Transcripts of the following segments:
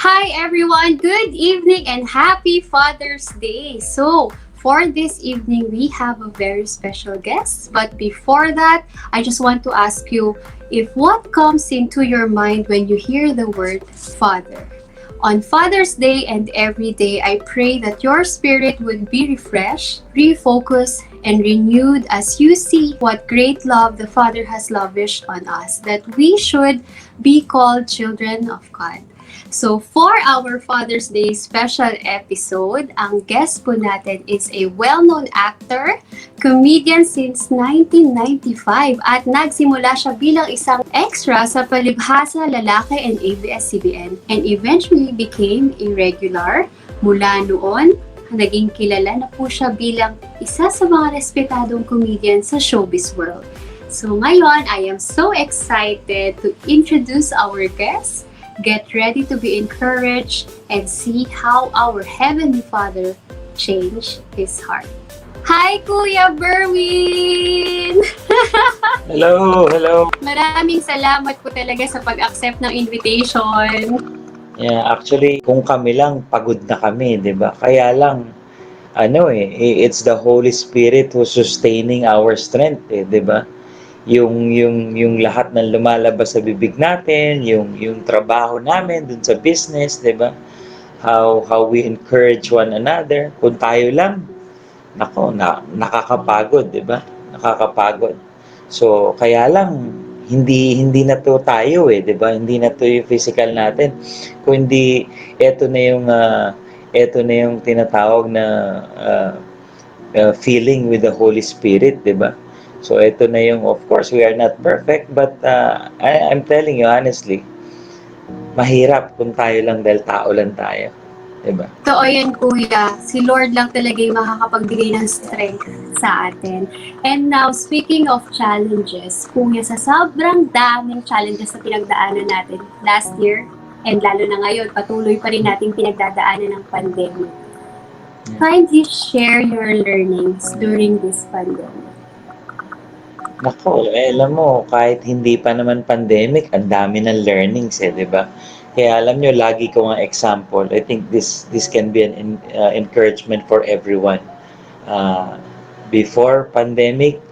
Hi everyone, good evening and happy Father's Day. So, for this evening, we have a very special guest. But before that, I just want to ask you if what comes into your mind when you hear the word Father. On Father's Day and every day, I pray that your spirit would be refreshed, refocused, and renewed as you see what great love the Father has lavished on us, that we should be called children of God. So for our Father's Day special episode, ang guest po natin is a well-known actor, comedian since 1995 at nagsimula siya bilang isang extra sa Palibhasa, Lalaki and ABS-CBN and eventually became a regular. Mula noon, naging kilala na po siya bilang isa sa mga respetadong comedian sa showbiz world. So ngayon, I am so excited to introduce our guest. Get ready to be encouraged and see how our Heavenly Father changed His heart. Hi, Kuya Berwin! Hello. Maraming salamat po talaga sa pag-accept ng invitation. Yeah, actually, kung kami lang, pagod na kami, di ba? Kaya lang, it's the Holy Spirit who's sustaining our strength, di ba? Yung lahat ng lumalabas sa bibig natin, yung trabaho namin dun sa business, 'di ba? How we encourage one another. Kung tayo lang, nakakapagod, 'di ba? Nakakapagod. So, kaya lang hindi na to tayo 'di ba? Hindi na to yung physical natin. Kung hindi ito na yung tinatawag na feeling with the Holy Spirit, 'di ba? So ito na yung, of course, we are not perfect, but I'm telling you honestly, mahirap kung tayo lang dahil tao lang tayo. Diba? Totoo yan, Kuya. Si Lord lang talaga yung makakapagbigay ng strength sa atin. And now, speaking of challenges, Kuya, sa sobrang daming challenges na pinagdaanan natin last year, and lalo na ngayon, patuloy pa rin natin pinagdadaanan ng pandemic. Kindly share your learnings during this pandemic. Alam mo, kahit hindi pa naman pandemic, ang dami ng learnings di ba? Kaya alam nyo, lagi ko nga example, I think this can be an encouragement for everyone. Before pandemic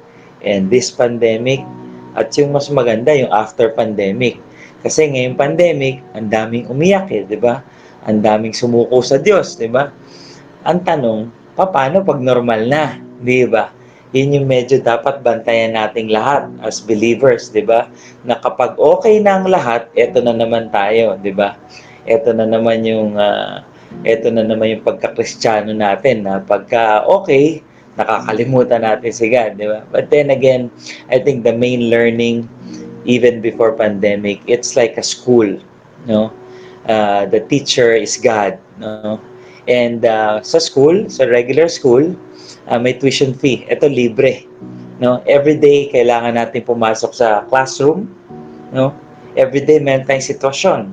and this pandemic, at yung mas maganda, yung after pandemic. Kasi ngayong pandemic, ang daming umiyak di ba? Ang daming sumuko sa Diyos, di ba? Ang tanong, paano pag normal na, di ba? Yun yung medyo dapat bantayan nating lahat as believers, di ba? Na kapag okay na ang lahat, eto na naman tayo, di ba? Eto na naman yung pagka-Kristiyano natin na pagka okay, nakakalimutan natin si God, di ba? But then again, I think the main learning even before pandemic, it's like a school, no? The teacher is God, no? And sa school, sa regular school, may tuition fee. Ito libre, no? Every day kailangan natin pumasok sa classroom, no? Every day meron tayong sitwasyon,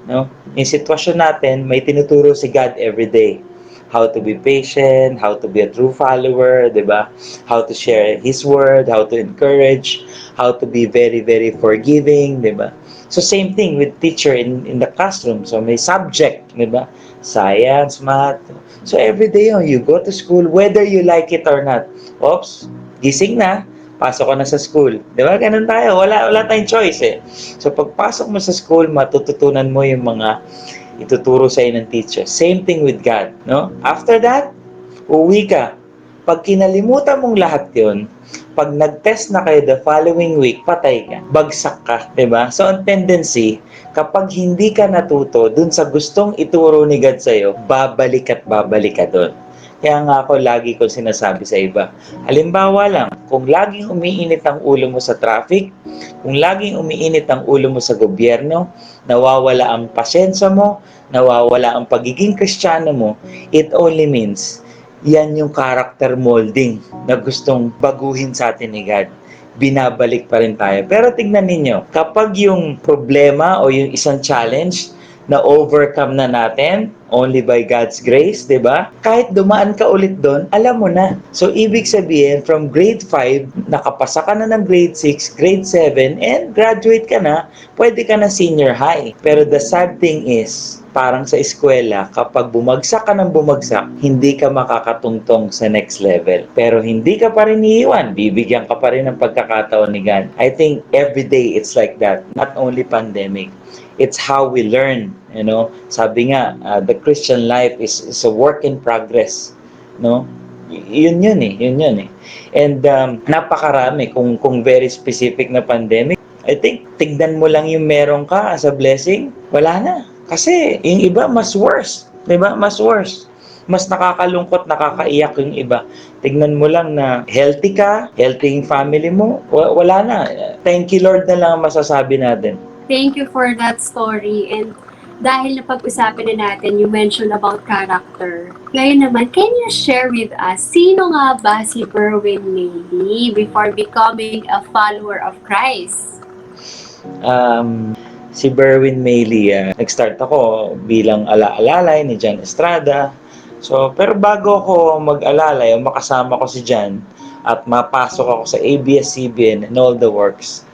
no? Yung sitwasyon natin, may tinuturo si God every day. How to be patient, how to be a true follower, 'di ba? How to share His word, how to encourage, how to be very, very forgiving, 'di ba? So same thing with teacher in the classroom. So may subject, 'di ba? Science, math. So every day you go to school whether you like it or not. Oops, gising na, pasok ka na sa school. 'Di ba? Ganun tayo. Wala tayong choice So pagpasok mo sa school, matututunan mo yung mga ituturo sa ng teacher. Same thing with God, no? After that, uwi ka. Pag kinalimutan mong lahat 'yon, pag nag-test na kayo the following week, patay ka. Bagsak ka, 'di ba? So, ang tendency, kapag hindi ka natuto dun sa gustong ituro ni God sa'yo, babalik ka dun. Kaya nga ako lagi ko sinasabi sa iba. Halimbawa lang, kung laging umiinit ang ulo mo sa traffic, kung laging umiinit ang ulo mo sa gobyerno, nawawala ang pasensya mo, nawawala ang pagiging Kristiyano mo, it only means yan yung character molding na gustong baguhin sa atin ni God. Binabalik pa rin tayo. Pero tignan ninyo, kapag yung problema o yung isang challenge na overcome na natin only by God's grace, 'di ba? Kahit dumaan ka ulit doon, alam mo na. So ibig sabihin from grade 5, nakapasa ka na ng grade 6, grade 7 and graduate ka na, pwede ka na senior high. Pero the sad thing is, parang sa eskwela, kapag bumagsak ka ng bumagsak, hindi ka makakatungtong sa next level. Pero hindi ka pa rin iiwan, bibigyan ka pa rin ng pagkakataon ni God. I think every day it's like that, not only pandemic. It's how we learn, you know. Sabi nga, the Christian life is a work in progress, no? Yun yun eh. And napakarami kung very specific na pandemic. I think tignan mo lang yung meron ka as a blessing, wala na. Kasi yung iba mas worse, 'di ba? Mas worse. Mas nakakalungkot, nakakaiyak yung iba. Tignan mo lang na healthy ka, healthy yung family mo, wala na. Thank you Lord na lang ang masasabi natin. Thank you for that story. And dahil napag-usapan na natin, you mentioned about character. Ngayon naman, can you share with us, sino nga ba si Berwin Maylie before becoming a follower of Christ? Si Berwin Maylie, nag-start ako bilang alaalay ni John Estrada. So, pero bago ako mag-alalay o makasama ko si John at mapasok ako sa ABS-CBN and all the works,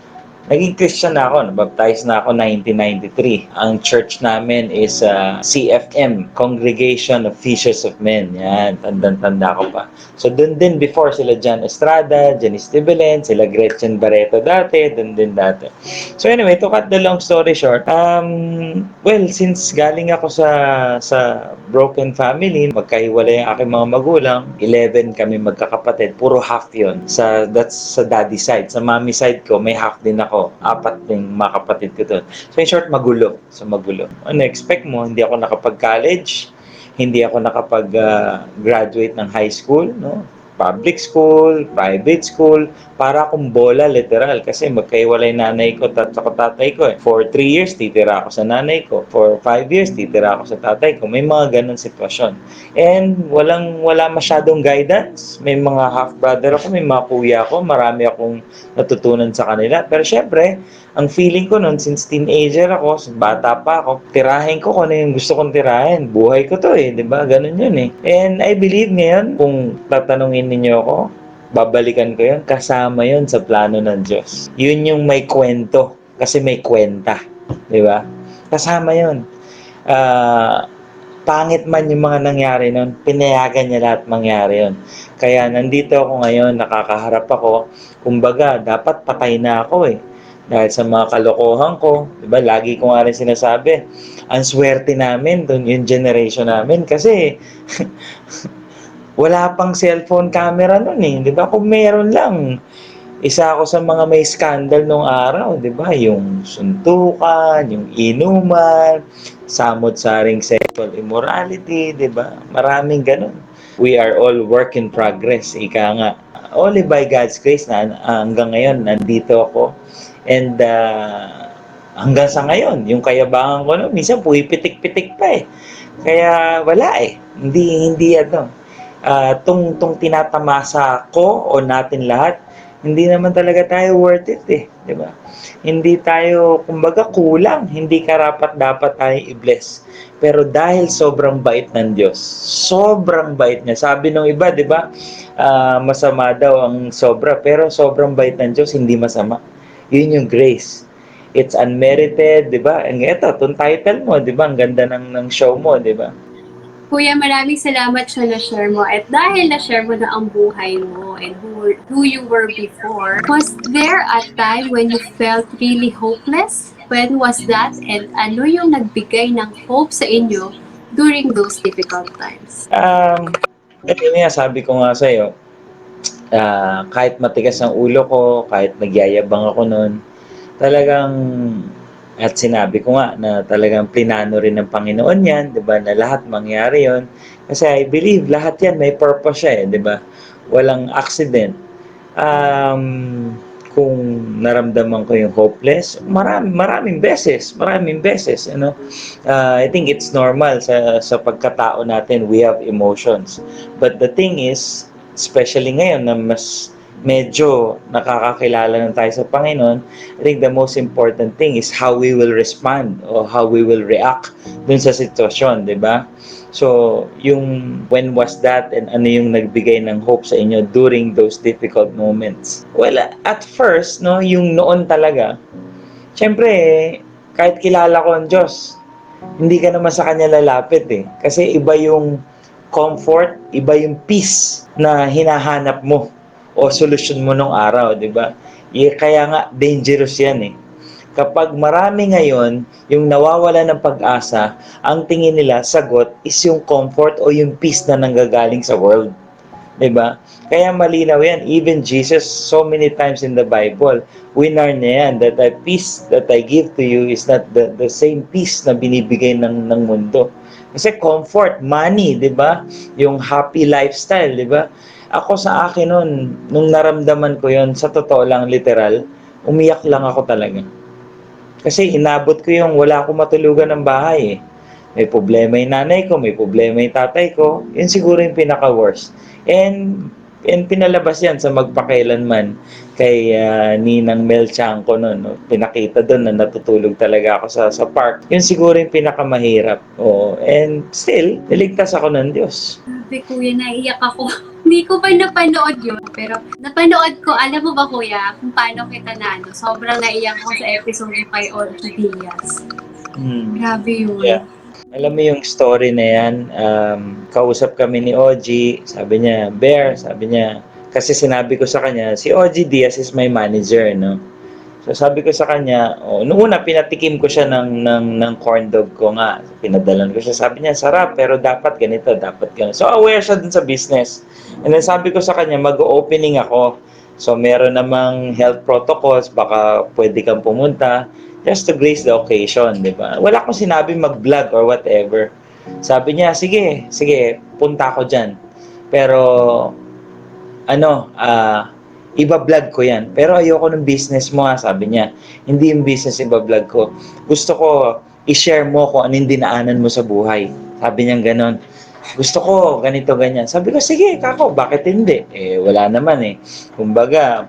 naging Christian na ako, nabaptize na ako 1993. Ang church namin is CFM, Congregation of Fishers of Men. Yan, tandang-tanda ko pa. So, dun din before sila John Estrada, Janice Tibelen, sila Gretchen Barreto dati, dun din dati. So anyway, to cut the long story short, well, since galing ako sa broken family, magkahiwalay ang aking mga magulang, 11 kami magkakapatid, puro half yun. That's sa daddy side. Sa mommy side ko, may half din ako. 4 din mga kapatid ko doon. So in short, magulo. Ano expect mo, hindi ako nakapag-college, hindi ako nakapag-graduate ng high school, no? Public school, private school, para akong bola literal kasi magkaiwalay nanay ko at saka tatay ko eh. For 3 years, titira ako sa nanay ko. For 5 years, titira ako sa tatay ko. May mga ganun sitwasyon. And wala masyadong guidance. May mga half-brother ako, may mga kuya ako, marami akong natutunan sa kanila. Pero syempre, ang feeling ko noon, since teenager ako, bata pa ako, tirahin ko kung ano yung gusto kong tirahin. Buhay ko to eh, di ba? Ganun yun eh. And I believe ngayon, kung tatanungin ninyo ako, babalikan ko yun, kasama yun sa plano ng Diyos. Yun yung may kwento, kasi may kwenta. Di ba? Kasama yun. Pangit man yung mga nangyari nun, pinayagan niya lahat mangyari yun. Kaya nandito ako ngayon, nakakaharap ako, kumbaga, dapat patay na ako eh. Dahil sa mga kalokohan ko, di ba, lagi ko nga rin sinasabi, ang swerte namin, yung generation namin, kasi wala pang cellphone camera nun eh, di ba? Kung meron lang, isa ako sa mga may scandal nung araw, di ba? Yung suntukan, yung inuman, samot-saring sexual immorality, di ba? Maraming ganun. We are all work in progress, ika nga. Only by God's grace na hanggang ngayon, nandito ako. And hanggang sa ngayon, yung kayabangan ko, no, minsan puwipitik-pitik pa eh. Kaya wala eh. Hindi tong tinatamasa ko o natin lahat, hindi naman talaga tayo worth it eh, di ba? Hindi tayo, kumbaga, kulang, hindi karapat-dapat tayo i-bless. Pero dahil sobrang bait ng Diyos, sobrang bait niya. Sabi nung iba, di ba, masama daw ang sobra, pero sobrang bait ng Diyos, hindi masama. Yun yung grace. It's unmerited, di ba? And ito, itong title mo, di ba? Ang ganda ng show mo, di ba? Kuya, maraming salamat sa na-share mo. At dahil na-share mo na ang buhay mo and who you were before, was there a time when you felt really hopeless? When was that? And ano yung nagbigay ng hope sa inyo during those difficult times? Yun nga, sabi ko nga sa'yo, kahit matigas ang ulo ko, kahit nagyayabang ako noon, talagang, at sinabi ko nga na talagang plinano rin ng Panginoon yan, di ba, na lahat mangyari yon. Kasi I believe lahat yan may purpose siya, di ba? Walang accident. Kung naramdaman ko yung hopeless, maraming beses, ano. I think it's normal sa pagkatao natin, we have emotions. But the thing is, especially ngayon na mas medyo nakakakilala na tayo sa Panginoon, I think the most important thing is how we will respond or how we will react dun sa sitwasyon, di ba? So, yung when was that and ano yung nagbigay ng hope sa inyo during those difficult moments? Well, at first, no, yung noon talaga, syempre, kahit kilala ko ang Diyos, hindi ka naman sa kanya lalapit eh. Kasi iba yung comfort, iba yung peace na hinahanap mo o solusyon mo nung araw, di ba? Kaya nga, dangerous yan eh. Kapag marami ngayon, yung nawawala ng pag-asa, ang tingin nila, sagot, is yung comfort o yung peace na nanggagaling sa world. 'Di ba? Kaya malinaw yan. Even Jesus, so many times in the Bible, winar niya yan, that the peace that I give to you is not the same peace na binibigay ng mundo. Kasi comfort, money, di ba? Yung happy lifestyle, di ba? Ako sa akin nun, nung naramdaman ko yon sa totoo lang, literal, umiyak lang ako talaga. Kasi inabot ko yung wala akong matulugan ng bahay eh. May problema yung nanay ko, may problema yung tatay ko. Yun siguro yung pinaka-worst. And pinalabas yan sa magpakailanman kay Ninang Mel Chanco noon. No? Pinakita doon na natutulog talaga ako sa park. Yun siguro yung pinakamahirap. Oo. And still, niligtas ako ng Diyos. Sabi, kuya, naiiyak ako. Hindi ko pa napanood yun. Pero napanood ko, alam mo ba kuya, kung paano kita na ano, sobrang naiyak ko sa episode kay Orky Diaz. Grabe yun. Yeah. Alam mo yung story na yan, kausap kami ni OG, sabi niya, Bear, sabi niya, kasi sinabi ko sa kanya, si OG Diaz is my manager, no? So sabi ko sa kanya, noong una pinatikim ko siya ng corn dog ko nga, pinadalan ko siya, sabi niya, sarap, pero dapat ganito, dapat ganito. So aware siya dun sa business. And then sabi ko sa kanya, mag-opening ako. So meron namang health protocols, baka pwede kang pumunta just to grace the occasion, di ba? Wala akong sinabi mag-vlog or whatever. Sabi niya, sige, punta ako dyan. Pero, iba-vlog ko yan. Pero ayoko ng business mo sabi niya. Hindi yung business iba-vlog ko. Gusto ko i-share mo kung anong dinaanan mo sa buhay. Sabi niya ganon. Gusto ko ganito, ganyan. Sabi ko, sige, kako, bakit hindi? Wala naman eh. Kumbaga,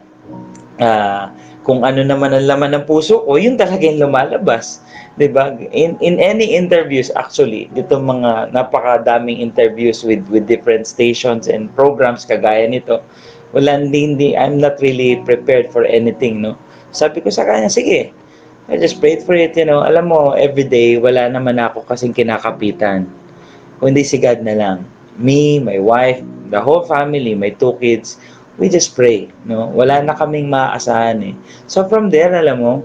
kung ano naman ang laman ng puso ko, yun talaga yung lumalabas. 'Di ba? In any interviews actually, dito mga napakadaming interviews with different stations and programs kagaya nito. Hindi I'm not really prepared for anything, no. Sabi ko sa kanya, sige. I just prayed for it, you know. Alam mo, every day wala naman ako kasing kinakapitan. Kundi si God na lang. Me, my wife, the whole family, my 2 kids, we just pray, no? Wala na kaming maaasahan eh. So from there, alam mo,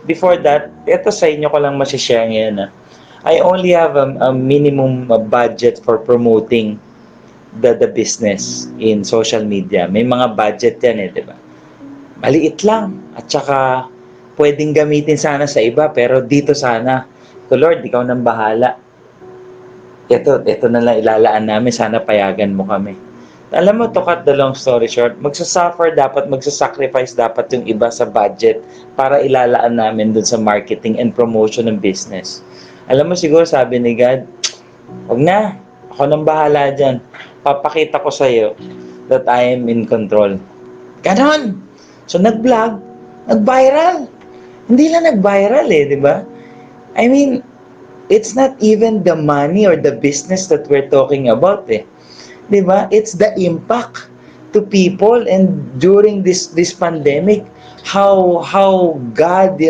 before that, ito sa inyo ko lang masishare ngayon I only have a minimum budget for promoting the business in social media. May mga budget yan di ba? Maliit lang. At saka, pwedeng gamitin sana sa iba, pero dito sana, to Lord, ikaw nang bahala. Ito na lang ilalaan namin, sana payagan mo kami. Alam mo, to cut the long story short, magsasacrifice dapat yung iba sa budget para ilalaan namin dun sa marketing and promotion ng business. Alam mo, siguro sabi ni God, wag na, ako nang bahala dyan. Papakita ko sa'yo that I am in control. Ganon! So, nag-vlog, nag-viral. Hindi lang nag-viral di ba? I mean, it's not even the money or the business that we're talking about Diba? It's the impact to people and during this pandemic, how God,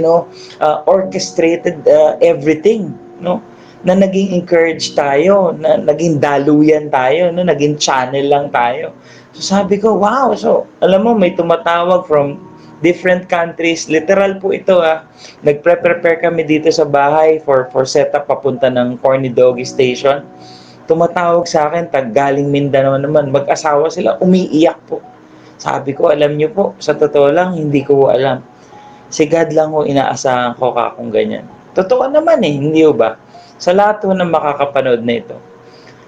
orchestrated everything, no? Na naging encourage tayo, na naging daluyan tayo, no? Naging channel lang tayo. So sabi ko, wow. So alam mo, may tumatawag from different countries. Literal po ito Nagpre-prepare kami dito sa bahay for setup papunta ng Corny Doggy Station. Tumatawag sa akin, galing Mindanao naman, mag-asawa sila, umiiyak po. Sabi ko, alam niyo po, sa totoo lang, hindi ko alam. Si God lang inaasahan ko kung ganyan. Totoo naman hindi ba? Sa lahat ng makakapanood na ito,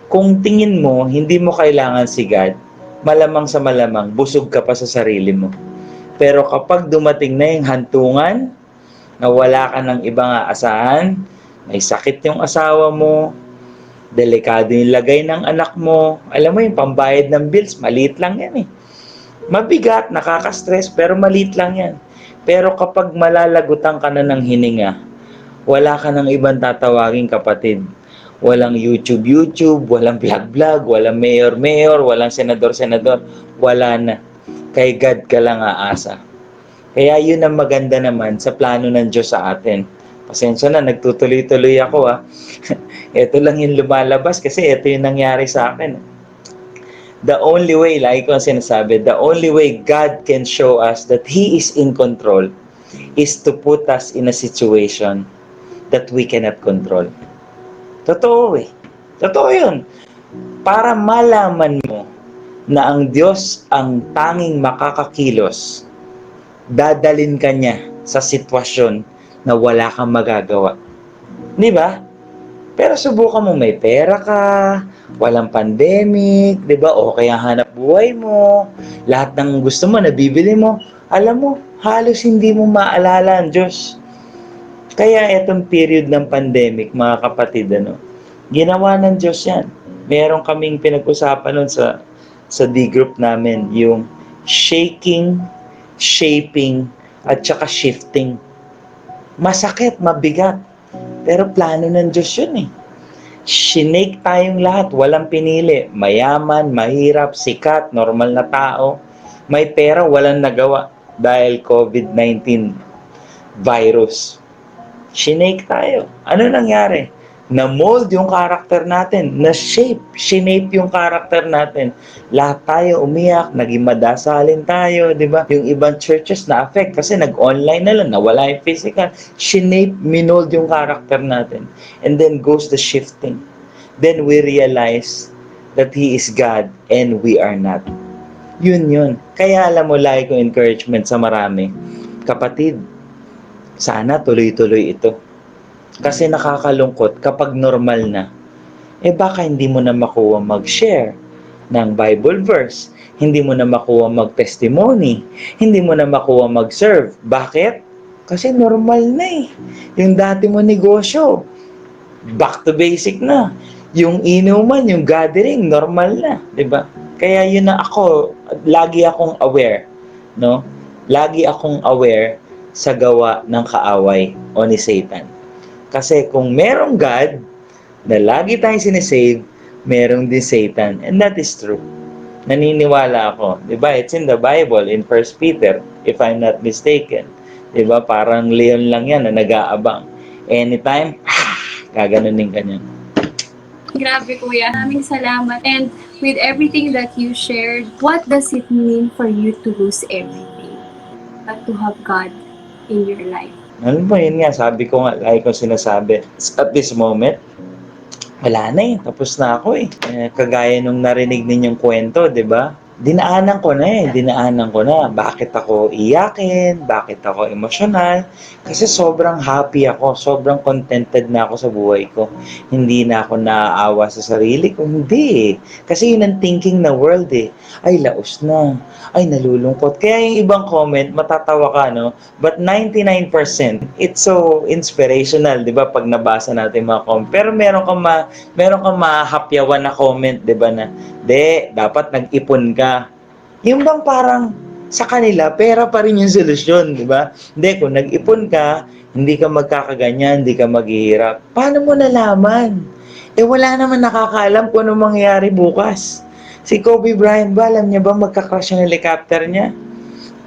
kung tingin mo, hindi mo kailangan si God, malamang sa malamang, busog ka pa sa sarili mo. Pero kapag dumating na yung hantungan, na wala ka ng ibang aasahan, may sakit yung asawa mo, delikado yung lagay ng anak mo. Alam mo yung pambayad ng bills, maliit lang yan Mabigat, nakaka-stress, pero maliit lang yan. Pero kapag malalagutan ka na ng hininga, wala ka ng ibang tatawaging kapatid. Walang YouTube, walang vlog, walang mayor, walang senador, wala na. Kay God ka lang aasa. Kaya yun ang maganda naman sa plano ng Diyos sa atin. Pasensya na, nagtutuloy-tuloy ako Ito lang yung lumalabas kasi ito yung nangyari sa akin. The only way, like ko ang sinasabi, the only way God can show us that He is in control is to put us in a situation that we cannot control. Totoo Totoo yun. Para malaman mo na ang Diyos ang tanging makakakilos, dadalin ka niya sa sitwasyon na wala kang magagawa. Di ba? Pero subukan mo may pera ka, walang pandemic, 'di ba? Okay ang hanap buhay mo, lahat ng gusto mo nabibili mo. Alam mo, halos hindi mo maalala ang Diyos. Kaya etong period ng pandemic, mga kapatid, ginawa ng Diyos 'yan. Meron kaming pinag-usapan noon sa D group namin, yung shaking, shaping, at saka shifting. Masakit, mabigat. Pero plano ng Diyos yun Shinake tayong lahat, walang pinili. Mayaman, mahirap, sikat, normal na tao. May pera, walang nagawa dahil COVID-19 virus. Shinake tayo. Ano nangyari? Na-mold yung karakter natin. Shinape yung karakter natin. Lahat tayo umiyak, naging madasalin tayo, di ba? Yung ibang churches na-affect kasi nag-online na lang, nawala yung physical. Minold yung karakter natin. And then goes the shifting. Then we realize that He is God and we are not. Yun. Kaya alam mo, lagi kong encouragement sa marami. Kapatid, sana tuloy-tuloy ito. Kasi nakakalungkot kapag normal na, baka hindi mo na makuha mag-share ng Bible verse, hindi mo na makuha mag-testimony, hindi mo na makuha mag-serve. Bakit? Kasi normal na Yung dati mo negosyo, back to basic na. Yung inuman, yung gathering, normal na. Diba? Kaya yun na ako, lagi akong aware. No? Lagi akong aware sa gawa ng kaaway o ni Satan. Kasi kung merong God na lagi tayong sinisave, merong din Satan. And that is true. Naniniwala ako. Diba? It's in the Bible, in 1 Peter, if I'm not mistaken. Diba? Parang leon lang yan na nag-aabang. Anytime, gaganunin ka niyan. Grabe, Kuya. Maraming salamat. And with everything that you shared, what does it mean for you to lose everything, but to have God in your life? Alam mo, yun nga, sabi ko nga, like ko sinasabi, at this moment, wala na tapos na ako kagaya nung narinig ninyong kwento, di ba? Dinaanan ko na. Bakit ako iyakin? Bakit ako emosyonal? Kasi sobrang happy ako, sobrang contented na ako sa buhay ko. Hindi na ako naaawa sa sarili ko, hindi Kasi yun ang thinking na world Ay, laos na. Ay, nalulungkot. Kaya yung ibang comment, matatawa ka, no? But 99%, it's so inspirational, di ba? Pag nabasa natin mga comment. Pero meron kang mahahapyawan na comment, di ba, na dapat nag-ipon ka. Yung bang parang sa kanila, pera pa rin yung solusyon, di ba? Hindi, kung nag-ipon ka, hindi ka magkakaganyan, hindi ka maghihirap. Paano mo nalaman? Wala naman nakakaalam kung anong mangyayari bukas. Si Kobe Bryant ba, alam niya ba magka-crash yung helicopter niya?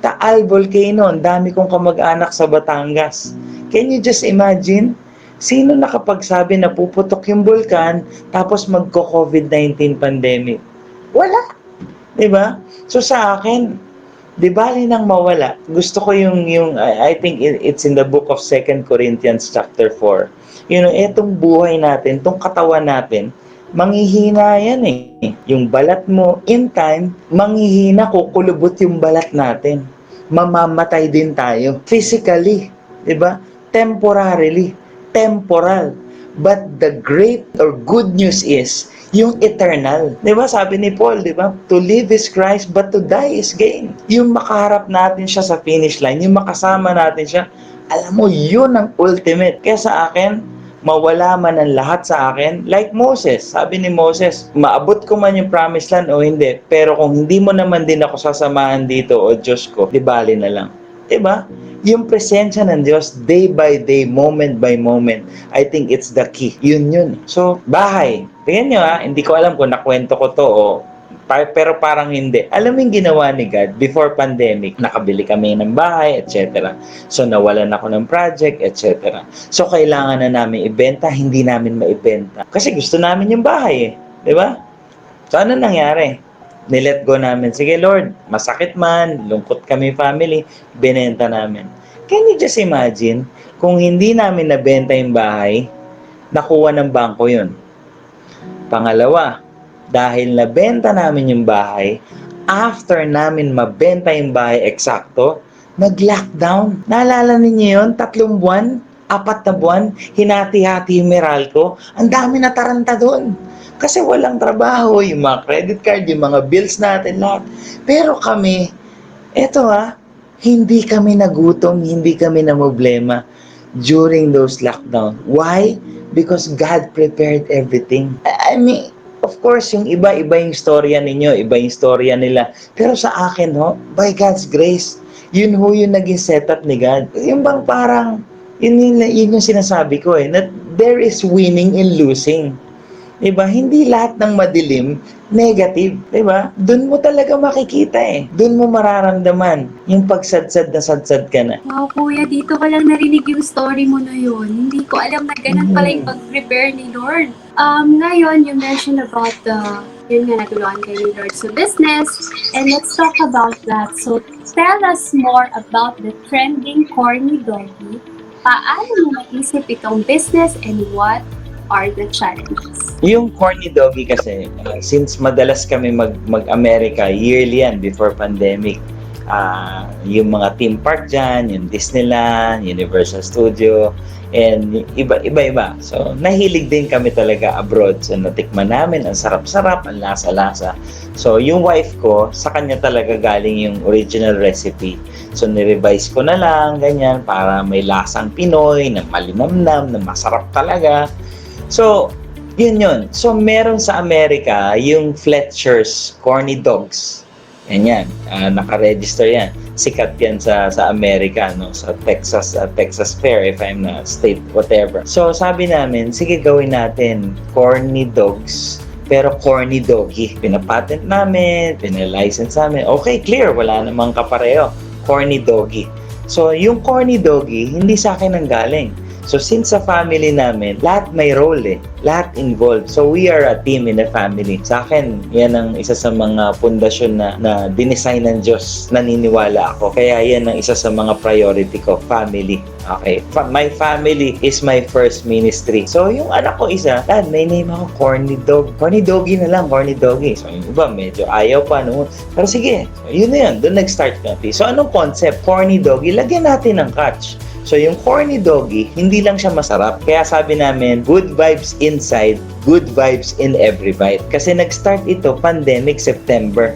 Taal Volcano, ang dami kong kamag-anak sa Batangas. Can you just imagine? Sino nakapagsabi na puputok yung bulkan tapos magko-COVID-19 pandemic? Wala. Diba? So sa akin, di bali nang mawala. Gusto ko yung I think it's in the book of 2 Corinthians chapter 4. Etong buhay natin, itong katawan natin, manghihina yan Yung balat mo, in time, manghihina, kukulubot yung balat natin. Mamamatay din tayo. Physically. Diba? Temporarily. Temporal. But the great or good news is, yung eternal. Diba? Sabi ni Paul, diba? To live is Christ, but to die is gain. Yung makaharap natin siya sa finish line, yung makasama natin siya, alam mo, yun ang ultimate. Kaya sa akin, mawala man ang lahat sa akin, like Moses. Sabi ni Moses, maabot ko man yung promised land o hindi, pero kung hindi mo naman din ako sasamahan dito, o Diyos ko, di bali na lang. Diba? Yung presensya ng Diyos, day by day, moment by moment, I think it's the key. Yun. So, bahay. Tingnan nyo hindi ko alam kung nakwento ko to o Pero parang hindi. Alam mo yung ginawa ni God before pandemic, nakabili kami ng bahay, etc. So nawalan ako ng project, etc. So kailangan na namin ibenta, hindi namin maibenta. Kasi gusto namin yung bahay eh. Di ba? So ano nangyari? Nilet go namin. Sige Lord, masakit man, lungkot kami family, binenta namin. Can you just imagine, kung hindi namin nabenta yung bahay, nakuha ng bangko yun. Pangalawa, dahil nabenta namin yung bahay, after namin mabenta yung bahay eksakto, nag-lockdown. Naalala ninyo yun? 3 buwan, 4 na buwan, hinati-hati yung Meralco. Ang dami na taranta doon. Kasi walang trabaho, yung mga credit card, yung mga bills natin, lahat. Pero kami, eto hindi kami nagutom, hindi kami namblema during those lockdown. Why? Because God prepared everything. I mean, of course, yung iba-iba yung storya ninyo, iba yung storya nila. Pero sa akin, by God's grace, yun yung naging setup ni God. Yung bang parang, yun yung sinasabi ko that there is winning and losing. Diba? Hindi lahat ng madilim, negative. Diba? Doon mo talaga makikita Doon mo mararamdaman yung pagsadsad na sadsad ka na. Wow, kuya, dito ko lang narinig yung story mo na yun. Hindi ko alam na ganun pala yung pag-prepare ni Lord. Ngayon, you mentioned about yun nga, natulungan kayo ni Lord sa business. And let's talk about that. So, tell us more about the trending corny doggy. Paano mo naisip itong business and what are the challenges? Yung corny doggy kasi, since madalas kami mag-America, yearly yan before pandemic, yung mga theme park dyan, yung Disneyland, Universal Studio, and iba-iba. So, nahilig din kami talaga abroad. So, natikman namin, ang sarap-sarap, ang lasa-lasa. So, yung wife ko, sa kanya talaga galing yung original recipe. So, nirevise ko na lang, ganyan, para may lasang Pinoy, na malinamnam, na masarap talaga. So, yun. So, meron sa Amerika yung Fletcher's Corny Dogs. Yan. Naka-register yan. Sikat yan sa Amerika, sa Texas Fair, if I'm not state, whatever. So, sabi namin, sige gawin natin Corny Dogs, pero Corny Doggy. Pinapatent namin, pinalicense namin. Okay, clear. Wala namang kapareho. Corny Doggy. So, yung Corny Doggy, hindi sa akin ang galing. So, since sa family namin, lahat may role lahat involved. So, we are a team in a family. Sa akin, yan ang isa sa mga pundasyon na dinesign ng Diyos. Naniniwala ako. Kaya yan ang isa sa mga priority ko, family. Okay. My family is my first ministry. So, yung anak ko isa, Dad, may name ako, Corny Dog. Corny Doggy na lang, Corny Doggy. So, yung iba, medyo ayaw pa, Pero sige, yun na yun. Doon nag-start kami. So, anong concept? Corny Doggy, lagyan natin ng catch. So, yung Corny Doggy, hindi lang siya masarap. Kaya sabi namin, good vibes inside, good vibes in every bite. Kasi nag-start ito, pandemic, September.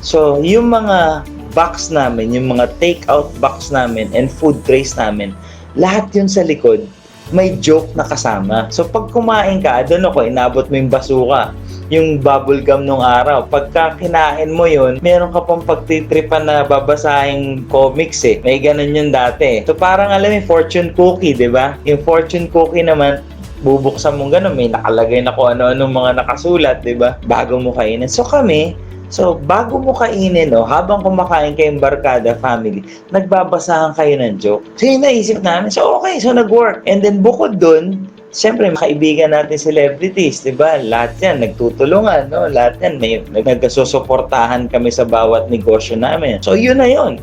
So, yung mga box namin, yung mga take-out box namin and food trays namin, lahat yun sa likod, may joke na kasama. So, pag kumain ka, doon ako, inabot mo yung basuka, yung bubble gum nung araw. Pagka kinain mo yun, meron ka pang pagtitripan na babasahing comics May ganun yun dati. So parang alam yung fortune cookie, di ba? Yung fortune cookie naman, bubuksan mo ganun, may nakalagay na kung ano-ano mga nakasulat, di ba? Bago mo kainin. So bago mo kainin, habang kumakain kayong barkada family, nagbabasahan kayo ng joke. So yun naisip namin, so okay, so nag-work. And then bukod dun, siyempre, kaibigan natin celebrities, di ba? Lahat yan, nagtutulungan, Lahat yan, nagsusuportahan kami sa bawat negosyo namin. So, yun na yun.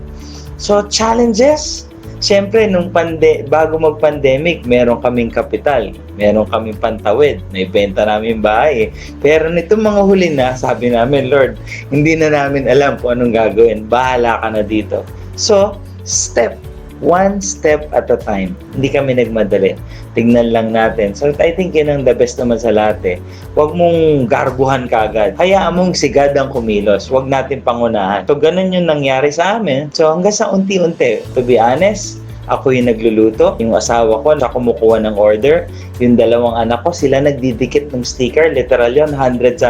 So, challenges, siyempre, bago mag-pandemic, meron kaming kapital, meron kaming pantawid, may benta namin bahay. Pero nitong mga huli na, sabi namin, Lord, hindi na namin alam kung anong gagawin. Bahala ka na dito. So, one step at a time. Hindi kami nagmadali. Tingnan lang natin. So, I think yun ang the best naman sa lahat Huwag mong garbuhan kagad. Hayaan mong si God ang kumilos. Huwag natin pangunahan. So, ganun yung nangyari sa amin. So, hanggang sa unti-unti. To be honest, ako yung nagluluto. Yung asawa ko, na kumukuha ng order. Yung 2 anak ko, sila nagdidikit ng sticker. Literal yun, hundreds.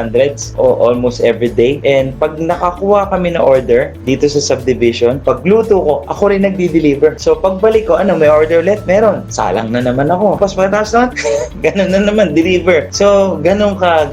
Almost every day. And pag nakakuha kami na order dito sa subdivision, pagluto ko, ako rin nagdi-deliver. So pagbalik ko, may order ulit? Meron. Salang na naman ako. Tapos pagkatapos naman, ganun na naman, deliver. So, ganun ka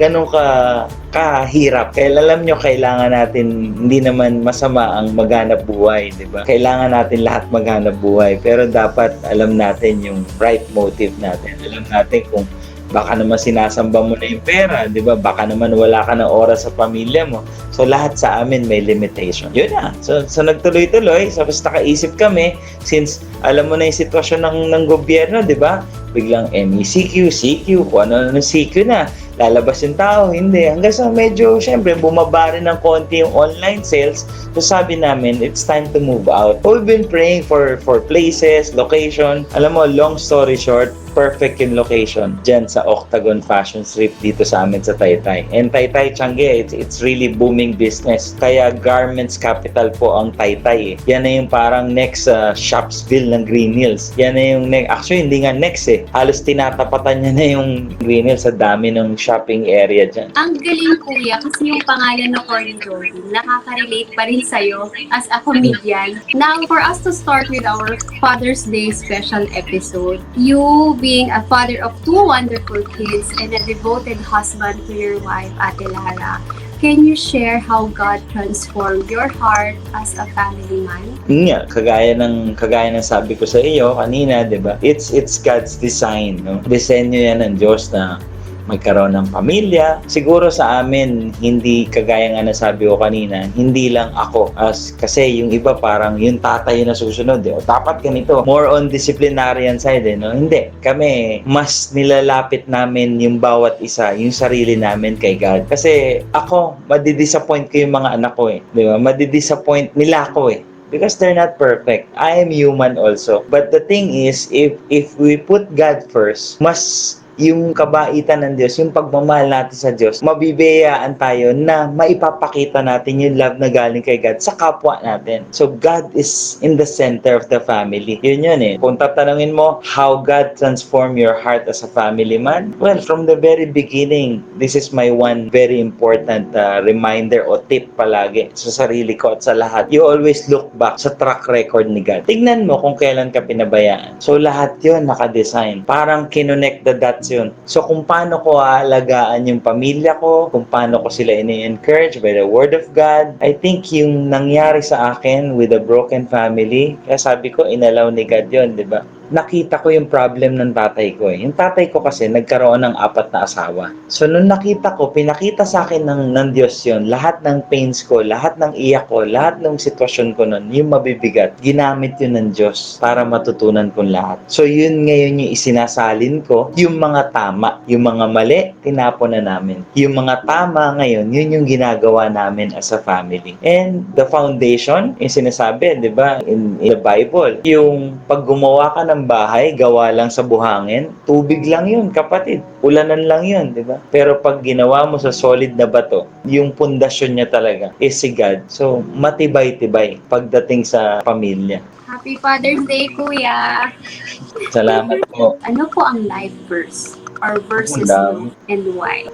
kahirap. Kaya alam nyo, kailangan natin, hindi naman masama ang maghanap buhay, di ba? Kailangan natin lahat maghanap buhay. Pero dapat alam natin yung right motive natin. Alam natin kung baka naman sinasamba mo na yung pera, di ba? Baka naman wala ka ng oras sa pamilya mo. So, lahat sa amin may limitation. Yun na. So nagtuloy-tuloy. So, basta nakaisip kami, since alam mo na yung sitwasyon ng gobyerno, di ba? Biglang MECQ, CQ, kung ano CQ na. Lalabas yung tao, hindi. Hanggang sa medyo, syempre, bumaba rin ng konti yung online sales. So, sabi namin, it's time to move out. So, we've been praying for places, location. Alam mo, long story short, perfect yung location dyan sa Octagon Fashion Strip dito sa amin sa Taytay. And Taytay, Tiange, it's really booming business. Kaya garments capital po ang Taytay. Yan na yung parang next Shopsville ng Green Hills. Yan na yung next. Actually, hindi nga next eh. Halos tinatapatan niya na yung Green Hills sa dami ng shopping area dyan. Ang galing, kuya, kasi yung pangalan ng Corny Jordan, nakaka-relate pa rin sa'yo as a comedian. Now, for us to start with our Father's Day special episode, you being a father of two wonderful kids and a devoted husband to your wife, Ate Lara, can you share how God transformed your heart as a family man? Nga, kagaya ng sabi ko sa iyo kanina, 'di ba? It's God's design, no? Disenyo 'yan ng Diyos na magkaroon ng pamilya. Siguro sa amin, hindi kagaya nga nasabi ko kanina, hindi lang ako. Kasi yung iba parang yung tatay yung nasusunod. O dapat ganito. More on disciplinarian side. No? Hindi. Kami, mas nilalapit namin yung bawat isa, yung sarili namin kay God. Kasi ako, madidisappoint ko yung mga anak ko eh. Di ba? Madidisappoint nila ako eh. Because they're not perfect. I am human also. But the thing is, if we put God first, mas yung kabaitan ng Diyos, yung pagmamahal natin sa Diyos, mabibiyayaan tayo na maipapakita natin yung love na galing kay God sa kapwa natin. So, God is in the center of the family. Yun eh. Kung tatanungin mo, how God transformed your heart as a family man? Well, from the very beginning, this is my one very important reminder o tip palagi sa sarili ko at sa lahat. You always look back sa track record ni God. Tignan mo kung kailan ka pinabayaan. So, lahat yun nakadesign. Parang kinonect the dots yun. So, kung paano ko aalagaan yung pamilya ko, kung paano ko sila ini-encourage by the Word of God, I think yung nangyari sa akin with a broken family, kaya sabi ko, inalaw ni God yun, di ba? Nakita ko yung problem ng tatay ko eh. Yung tatay ko kasi nagkaroon ng 4 na asawa. So, nung nakita ko, pinakita sa akin ng Diyos yun, lahat ng pains ko, lahat ng iyak ko, lahat ng sitwasyon ko nun, yung mabibigat, ginamit yun ng Diyos para matutunan ko lahat. So, yun ngayon yung isinasalin ko, yung mga tama, yung mga mali, tinapon na namin. Yung mga tama ngayon, yun yung ginagawa namin as a family. And the foundation, yung sinasabi, di ba, in the Bible, yung pag gumawa ka ng bahay, gawa lang sa buhangin, tubig lang yun, kapatid. Ulanan lang yun, di ba? Pero pag ginawa mo sa solid na bato, yung pundasyon niya talaga is si God. So, matibay-tibay pagdating sa pamilya. Happy Father's Day, kuya! Salamat po. Ano po ang life verse? Or verses Ang dami. and why?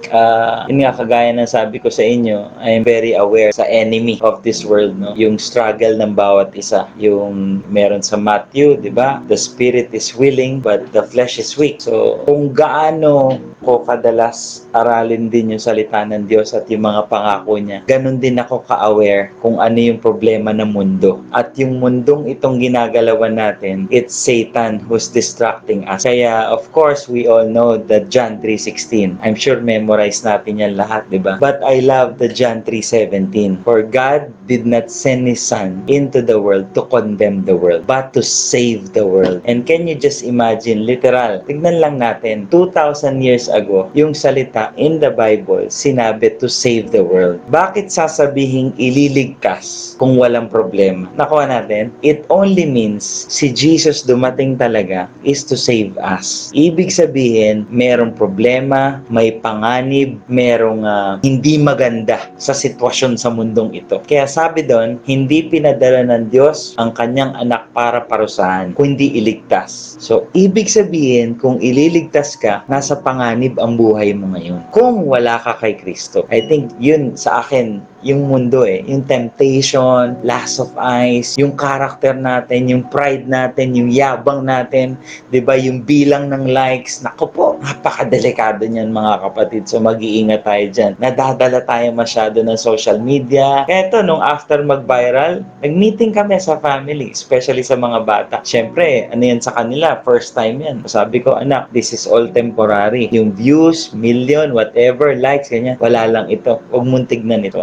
Yun nga, kagaya ng sabi ko sa inyo, I am very aware sa enemy of this world, no? Yung struggle ng bawat isa. Yung meron sa Matthew, di ba? The spirit is willing, but the flesh is weak. So, kung gaano ko kadalas aralin din yung salita ng Diyos at yung mga pangako niya, ganun din ako ka-aware kung ano yung problema ng mundo. At yung mundong itong ginagalawan natin, it's Satan who's distracting us. Kaya, of course, we all know the John 3:16. I'm sure memorize natin yan lahat, di ba? But I love the John 3:17. For God did not send His Son into the world to condemn the world, but to save the world. And can you just imagine, literal, tignan lang natin, 2,000 years ago, yung salita in the Bible, sinabi to save the world. Bakit sasabihing ililigtas kung walang problema? Nakuha natin, it only means si Jesus dumating talaga is to save us. Ibig sabihin, merong problema, may panganib, merong hindi maganda sa sitwasyon sa mundong ito. Kaya sabi doon, hindi pinadala ng Diyos ang kanyang anak para parusahan, kundi iligtas. So, ibig sabihin, kung ililigtas ka, nasa panganib effective ang buhay mo ngayon kung wala ka kay Kristo. I think yun sa akin, yung mundo yung temptation, lust of eyes, yung character natin, yung pride natin, yung yabang natin, 'di ba, yung bilang ng likes. Naku po, napakadelikado niyan mga kapatid. So mag-iingat tayo diyan. Nadadala tayo masyado ng social media. Kaya ito, nung after mag-viral, nag-meeting kami sa family, especially sa mga bata. Syempre, ano yan sa kanila, first time yan. Sabi ko, anak, this is all temporary. Yung views, million, whatever, likes, ganyan, wala lang ito. Huwag mong tignan ito.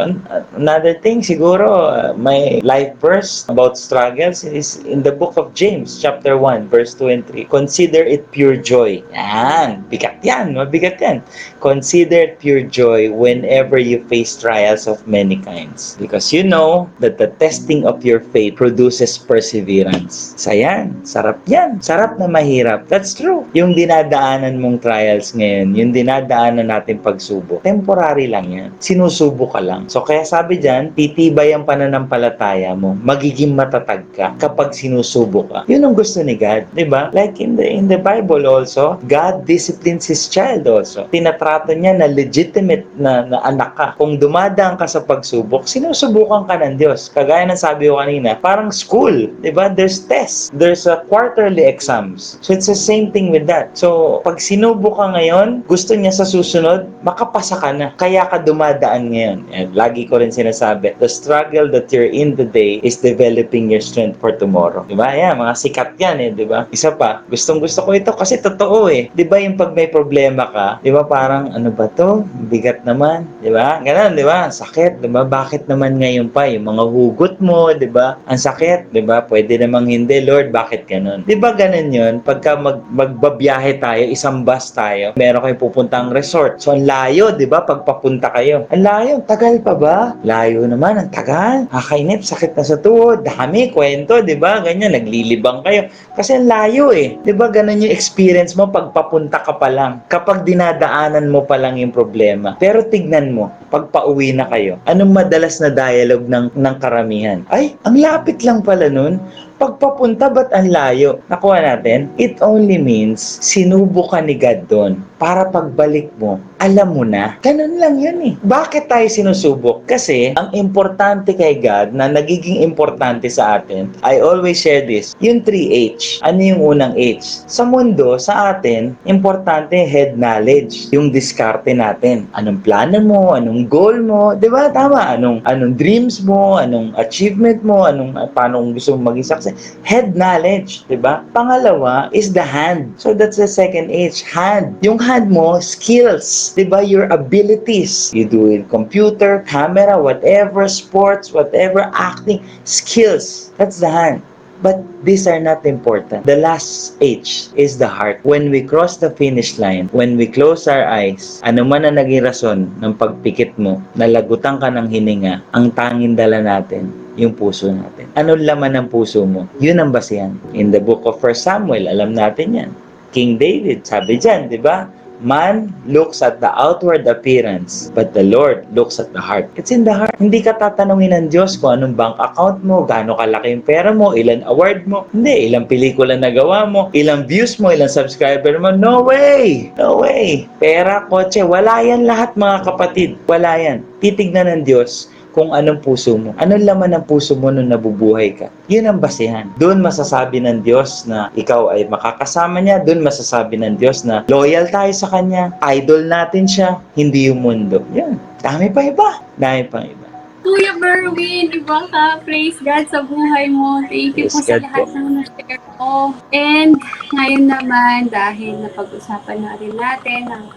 Another thing, siguro, my life verse about struggles is in the book of James, chapter 1, verse 2 and 3. Consider it pure joy. Yan, bigat yan, mabigat yan. Consider it pure joy whenever you face trials of many kinds. Because you know that the testing of your faith produces perseverance. Sayan, sarap yan. Sarap na mahirap. That's true. Yung dinadaanan mong trials ngayon, yung dinadaanan natin pagsubok, temporary lang yan. Sinusubo ka lang. So kaya sabi dyan, titibay ang pananampalataya mo. Magiging matatag ka kapag sinusubo ka. Yun ang gusto ni God. Diba? Like in the Bible also, God disciplines His child also. Tinatrato niya na legitimate na anak ka. Kung dumadaan ka sa pagsubok, sinusubukan ka ng Diyos. Kagaya ng sabi ko kanina, parang school. Diba? There's tests. There's a quarterly exams. So it's the same thing with that. So pag sinubo ka ngayon, gusto niya sa susunod, makapasa ka na. Kaya ka dumadaan ngayon. And lagi ko rin sinasabi, the struggle that you're in today is developing your strength for tomorrow. Diba? Yan, mga sikat yan diba? Isa pa, gustong gusto ko ito kasi totoo Diba yung pag may problema ka, diba parang ano ba to? Bigat naman. Diba? Ganun, diba? Sakit. Diba? Bakit naman ngayon pa? Yung mga hugot mo, diba? Ang sakit. Diba? Pwede namang hindi, Lord. Bakit ganun? Diba ganun yun? Pagka magbabiyahe tayo, isang bus tayo, meron kayo pupuntang resort. So, ang layo, diba? Pagpapunta kayo. Ang layo. Tagal pa ba? Layo naman. Ang tagal. Kakainip. Sakit na sa tuhod. Dami. Kwento. Diba? Ganyan. Naglilibang kayo. Kasi ang layo Diba? Ganun yung experience mo pag papunta ka pa lang. Kapag dinadaanan mo pa lang yung problema. Pero tignan mo, pag pauwi na kayo, anong madalas na dialogue ng karamihan? Ay, ang lapit lang pala nun. Pagpapunta, ba't ang layo? Nakuha natin, it only means sinubo ka ni God doon para pagbalik mo, alam mo na. Ganun lang yun Bakit tayo sinusubok? Kasi ang importante kay God na nagiging importante sa atin, I always share this, yung 3H. Ano yung unang H? Sa mundo, sa atin, importante head knowledge, yung diskarte natin. Anong plano mo? Anong goal mo? Diba? Tama. Anong dreams mo? Anong achievement mo? Paano gusto mong maging success? Head knowledge, diba? Pangalawa is the hand. So that's the second H, hand. Yung hand mo, skills, diba? Your abilities. You do it computer, camera, whatever, sports, whatever, acting, skills. That's the hand. But these are not important. The last H is the heart. When we cross the finish line, when we close our eyes, ano man ang naging rason ng pagpikit mo, nalagutan ka ng hininga, ang tanging dala natin, yung puso natin. Ano laman ng puso mo? Yun ang basihan. In the book of 1 Samuel, alam natin yan. King David, sabi dyan, di ba? Man looks at the outward appearance, but the Lord looks at the heart. It's in the heart. Hindi ka tatanungin ng Diyos kung anong bank account mo, gaano kalaki yung pera mo, ilan award mo. Hindi, ilang pelikula nagawa mo, ilang views mo, ilang subscriber mo. No way! No way! Pera, kotse, wala yan lahat mga kapatid. Wala yan. Titignan ng Diyos kung anong puso mo. Anong laman ng puso mo nung nabubuhay ka. Yun ang basehan. Doon masasabi ng Diyos na ikaw ay makakasama niya. Doon masasabi ng Diyos na loyal tayo sa Kanya. Idol natin siya. Hindi yung mundo. Yun. Dami pa iba. Dami pa iba. Kuya Berwin, iba ka. Praise God sa buhay mo. Thank you po Praise sa God lahat po. ng na-share mo. And ngayon naman, dahil napag-usapan na rin natin ang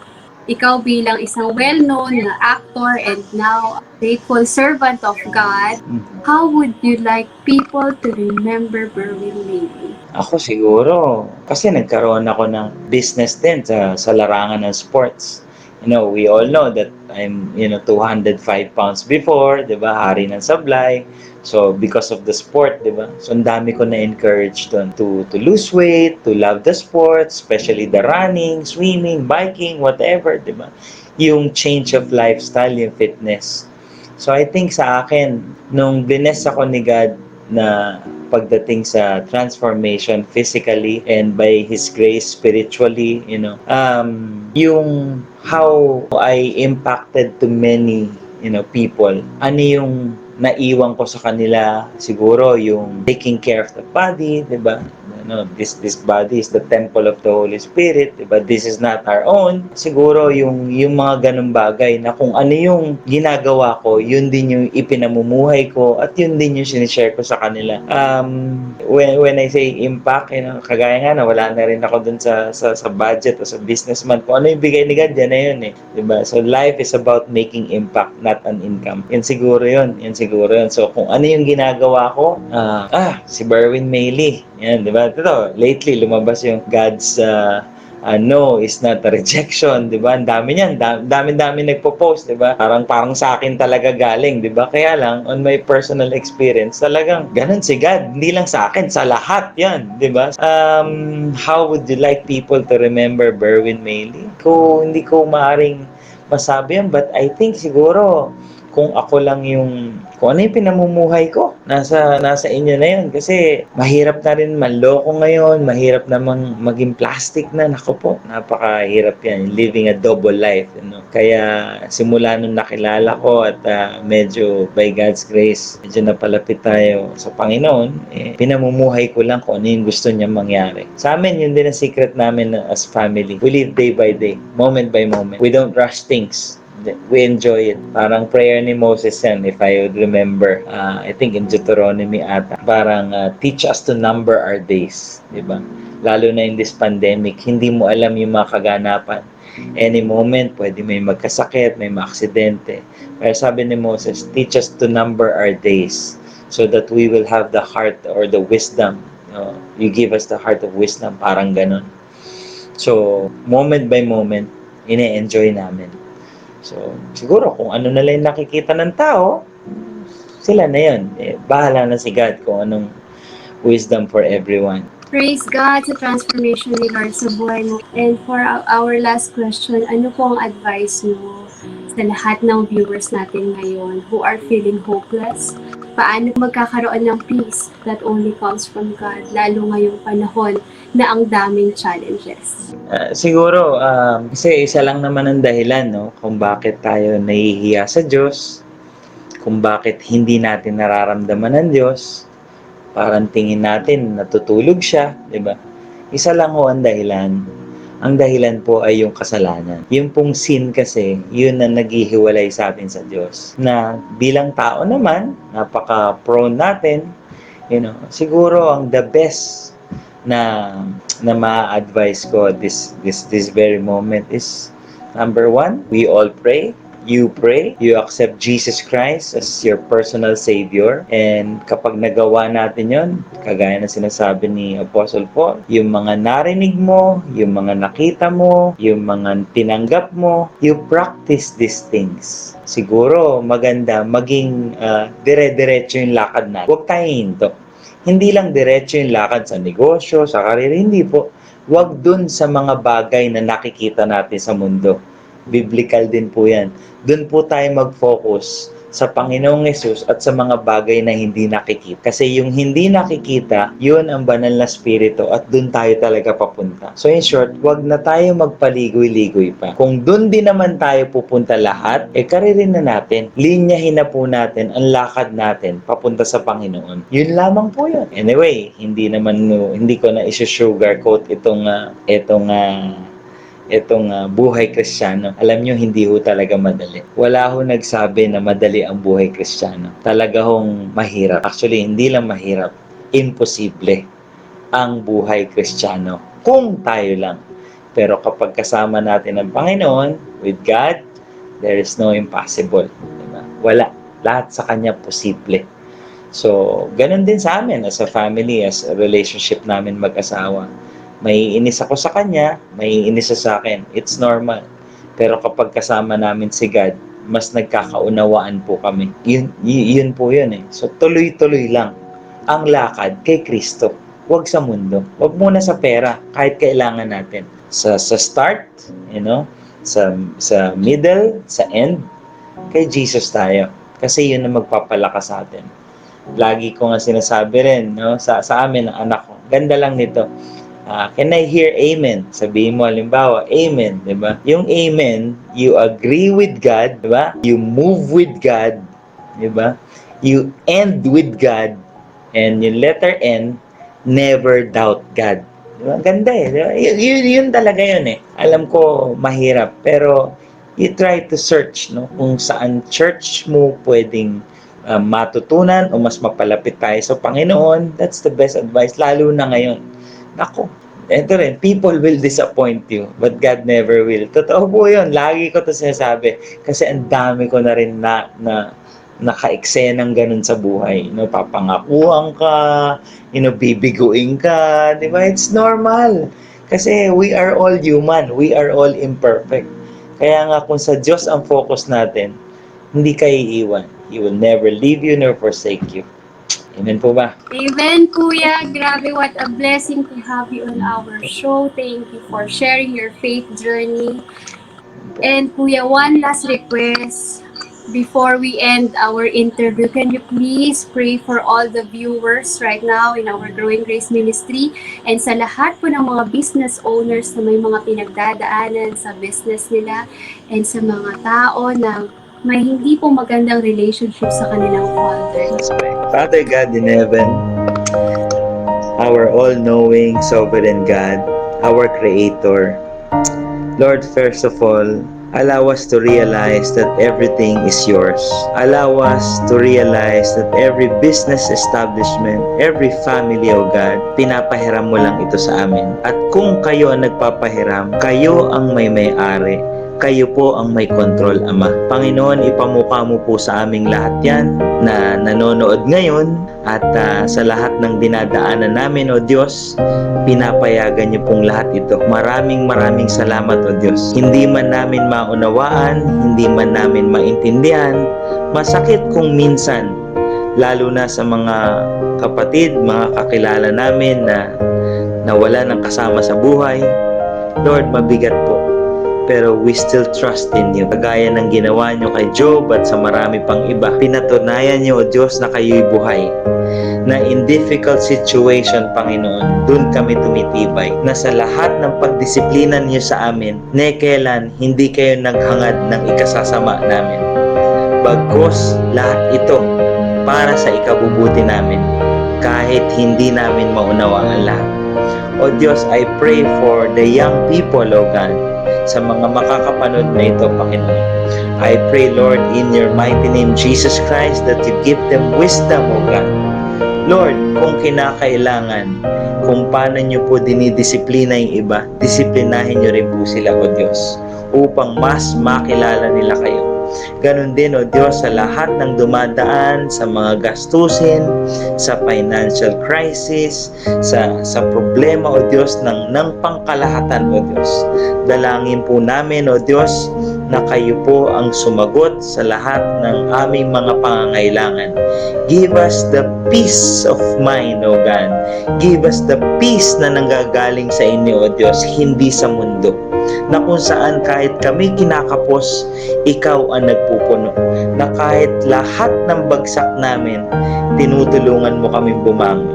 ikaw bilang isang well-known na actor and now a faithful servant of God, how would you like people to remember Berwin Levy? Ako siguro, kasi nagkaroon ako ng business din sa larangan ng sports. We all know that I'm, 205 pounds before, di ba? Hari ng sablay. So, because of the sport, di ba? So, ang dami ko na-encourage doon to lose weight, to love the sport, especially the running, swimming, biking, whatever, di ba? Yung change of lifestyle, yung fitness. So, I think sa akin, nung bless ako ni God na pagdating sa transformation physically and by His grace spiritually, yung how I impacted to many, people. Ano yung naiwan ko sa kanila? Siguro yung taking care of the body, di ba? This body is the temple of the Holy Spirit, diba? This is not our own. Siguro yung mga ganung bagay na kung ano yung ginagawa ko, yun din yung ipinamumuhay ko at yun din yung sinishare ko sa kanila. When I say impact, kagaya nga na wala na rin ako dun sa budget o sa businessman. Kung ano yung bigay ni God, yan na yun eh. Diba? So life is about making impact, not an income. Yan siguro yun. So kung ano yung ginagawa ko, si Berwin Mayley. Yan, di ba? Ito, lately, lumabas yung God's no is not a rejection, di ba? Ang dami niyan. Dami nagpo-post, di ba? Parang sa akin talaga galing, di ba? Kaya lang, on my personal experience, talagang ganun si God. Hindi lang sa akin, sa lahat yan, di ba? How would you like people to remember Berwin Mayley? Hindi ko maaring masabi yan, but I think siguro, kung ako lang kung ano yung pinamumuhay ko, nasa inyo na yun. Kasi mahirap na rin manloko ngayon, mahirap namang maging plastic na. Naku po, napakahirap yan, living a double life. Kaya simula nung nakilala ko at medyo by God's grace, medyo napalapit tayo sa Panginoon, pinamumuhay ko lang kung ano yung gusto niya mangyari. Sa amin, yun din ang secret namin as family. We live day by day, moment by moment. We don't rush things. We enjoy it. Parang prayer ni Moses yan, if I would remember. I think in Deuteronomy ata. Parang teach us to number our days. Diba? Lalo na in this pandemic, hindi mo alam yung mga kaganapan. Any moment, pwede may magkasakit, may maaksidente. Pero sabi ni Moses, teach us to number our days so that we will have the heart or the wisdom. You give us the heart of wisdom. Parang ganun. So, moment by moment, ine-enjoy namin. So, siguro kung ano na lang nakikita ng tao, sila na yun. Bahala na si God kung anong wisdom for everyone. Praise God sa transformation ni Lord sa buhay mo. And for our last question, ano po ang advice mo sa lahat ng viewers natin ngayon who are feeling hopeless? Paano magkakaroon ng peace that only comes from God, lalo ngayong panahon na ang daming challenges? Siguro, kasi isa lang naman ang dahilan, no, kung bakit tayo nahihiya sa Diyos, kung bakit hindi natin nararamdaman ng Diyos, parang tingin natin natutulog siya, di ba? Isa lang ho ang dahilan. Ang dahilan po ay yung kasalanan. Yung pong sin kasi, yun na naghihiwalay sa atin sa Diyos. Na bilang tao naman, napaka-prone natin, siguro ang the best na ma-advise ko this very moment is, number one, we all pray. You pray, you accept Jesus Christ as your personal Savior. And kapag nagawa natin yon, kagaya na sinasabi ni Apostle Paul, yung mga narinig mo, yung mga nakita mo, yung mga tinanggap mo, you practice these things. Siguro maganda maging dire-diretso yung lakad natin. Huwag tayong hinto. Hindi lang diretso yung lakad sa negosyo, sa karir, hindi po. Huwag dun sa mga bagay na nakikita natin sa mundo. Biblical din po yan. Doon po tayo mag-focus sa Panginoong Yesus at sa mga bagay na hindi nakikita. Kasi yung hindi nakikita, yun ang banal na spirito at doon tayo talaga papunta. So in short, wag na tayo magpaligoy-ligoy pa. Kung doon din naman tayo pupunta lahat, karirin na natin. Linyahin na po natin ang lakad natin papunta sa Panginoon. Yun lamang po yun. Anyway, hindi ko na isi-sugarcoat itong buhay Kristiyano. Alam nyo, hindi ho talaga madali. Wala ho nagsabi na madali ang buhay Kristiyano. Talaga hong mahirap. Actually, hindi lang mahirap. Imposible ang buhay Kristiyano. Kung tayo lang. Pero kapag kasama natin ang Panginoon, with God, there is no impossible. Diba? Wala. Lahat sa Kanya posible. So, ganun din sa amin as a family, as a relationship namin mag-asawa. May inis ako sa kanya, may inis sa akin. It's normal. Pero kapag kasama namin si God, mas nagkakaunawaan po kami. Yun po yun eh. So tuloy-tuloy lang ang lakad kay Kristo. Huwag sa mundo. Huwag muna sa pera kahit kailangan natin. Sa start, sa middle, sa end, kay Jesus tayo. Kasi yun ang magpapalakas sa atin. Lagi ko nga sinasabi rin, no, sa amin, ng anak ko, ganda lang nito. Can I hear amen? Sabihin mo, halimbawa, amen, di ba? Yung amen, you agree with God, di ba? You move with God, di ba? You end with God, and yung letter N, never doubt God. Di ba? Ganda eh. Di ba? Yun talaga yun eh. Alam ko, mahirap, pero you try to search, no? Kung saan church mo pwedeng matutunan o mas mapalapit tayo sa Panginoon, that's the best advice, lalo na ngayon. Nako, eto rin, people will disappoint you, but God never will. Totoo po yun. Lagi ko to sinasabi. Kasi ang dami ko na rin na naka-eksenang ganun sa buhay. Papangakuhan ka, bibiguin ka, di ba? It's normal. Kasi we are all human. We are all imperfect. Kaya nga kung sa Diyos ang focus natin, hindi ka iiwan. He will never leave you nor forsake you. Amen po ba? Amen, Kuya. Grabe, what a blessing to have you on our show. Thank you for sharing your faith journey. And Kuya, one last request. Before we end our interview, can you please pray for all the viewers right now in our Growing Grace Ministry and sa lahat po ng mga business owners na may mga pinagdadaanan sa business nila and sa mga tao na may hindi po magandang relationship sa kanilang father. Father God in heaven, our all-knowing, sovereign God, our Creator, Lord, first of all, allow us to realize that everything is yours. Allow us to realize that every business establishment, every family, O God, pinapahiram mo lang ito sa amin. At kung kayo ang nagpapahiram, kayo ang may-ari. Kayo po ang may control, Ama. Panginoon, ipamukha mo po sa aming lahat yan na nanonood ngayon at sa lahat ng dinadaanan namin, O Diyos, pinapayagan niyo pong lahat ito. Maraming salamat, O Diyos. Hindi man namin maunawaan, hindi man namin maintindihan, masakit kung minsan, lalo na sa mga kapatid, mga kakilala namin na nawala ng kasama sa buhay. Lord, mabigat po. Pero we still trust in you. Kagaya ng ginawa nyo kay Job at sa marami pang iba, pinatunayan nyo, O Diyos, na kayo'y buhay. Na in difficult situation, Panginoon, dun kami tumitibay. Na sa lahat ng pagdisiplinan nyo sa amin, kailan hindi kayo naghangad ng ikasasama namin. Bagkus, lahat ito para sa ikabubuti namin, kahit hindi namin maunawaan ang lahat. O Diyos, I pray for the young people, O God, sa mga makakapanood na ito, Panginoon. I pray, Lord, in your mighty name, Jesus Christ, that you give them wisdom, O God. Lord, kung kinakailangan, kung paano nyo po dinidisiplina yung iba, disiplinahin nyo rin po sila, O Diyos, upang mas makilala nila kayo. Ganon din, O Diyos, sa lahat ng dumadaan, sa mga gastusin, sa financial crisis, sa problema, O Diyos, ng pangkalahatan, O Diyos. Dalangin po namin, O Diyos, na kayo po ang sumagot sa lahat ng aming mga pangangailangan. Give us the peace of mind, O God. Give us the peace na nanggagaling sa inyo, O Diyos, hindi sa mundo. Na kung saan kahit kami kinakapos, ikaw ang nagpupuno. Na kahit lahat ng bagsak namin, tinutulungan mo kaming bumangon.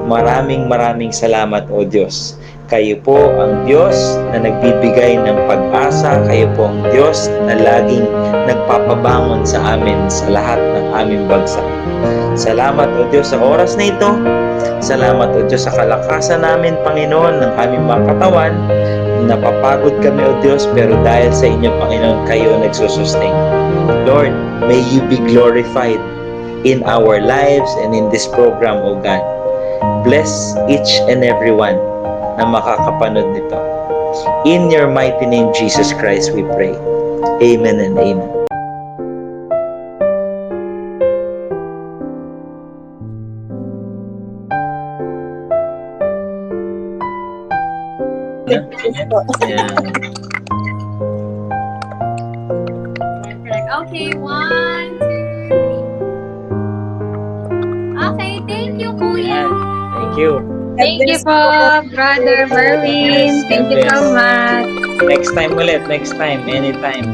Maraming salamat, O Diyos. Kayo po ang Diyos na nagbibigay ng pag-asa. Kayo po ang Diyos na laging nagpapabangon sa amin sa lahat ng aming bagsak. Salamat, O Diyos, sa oras na ito. Salamat, O Diyos, sa kalakasan namin, Panginoon, ng aming mga katawan. Napapagod kami, O Diyos, pero dahil sa inyo, Panginoon, kayo nagsusustain. Lord, may you be glorified in our lives and in this program, O God. Bless each and every one na makakapanood nito. In your mighty name, Jesus Christ, we pray. Amen and amen. Yeah. Okay, 1, 2, 3. Okay, thank you, Kuya. Thank you. Thank you po, Brother Merwin. Thank you so much. Next time ulit. Next time. Anytime.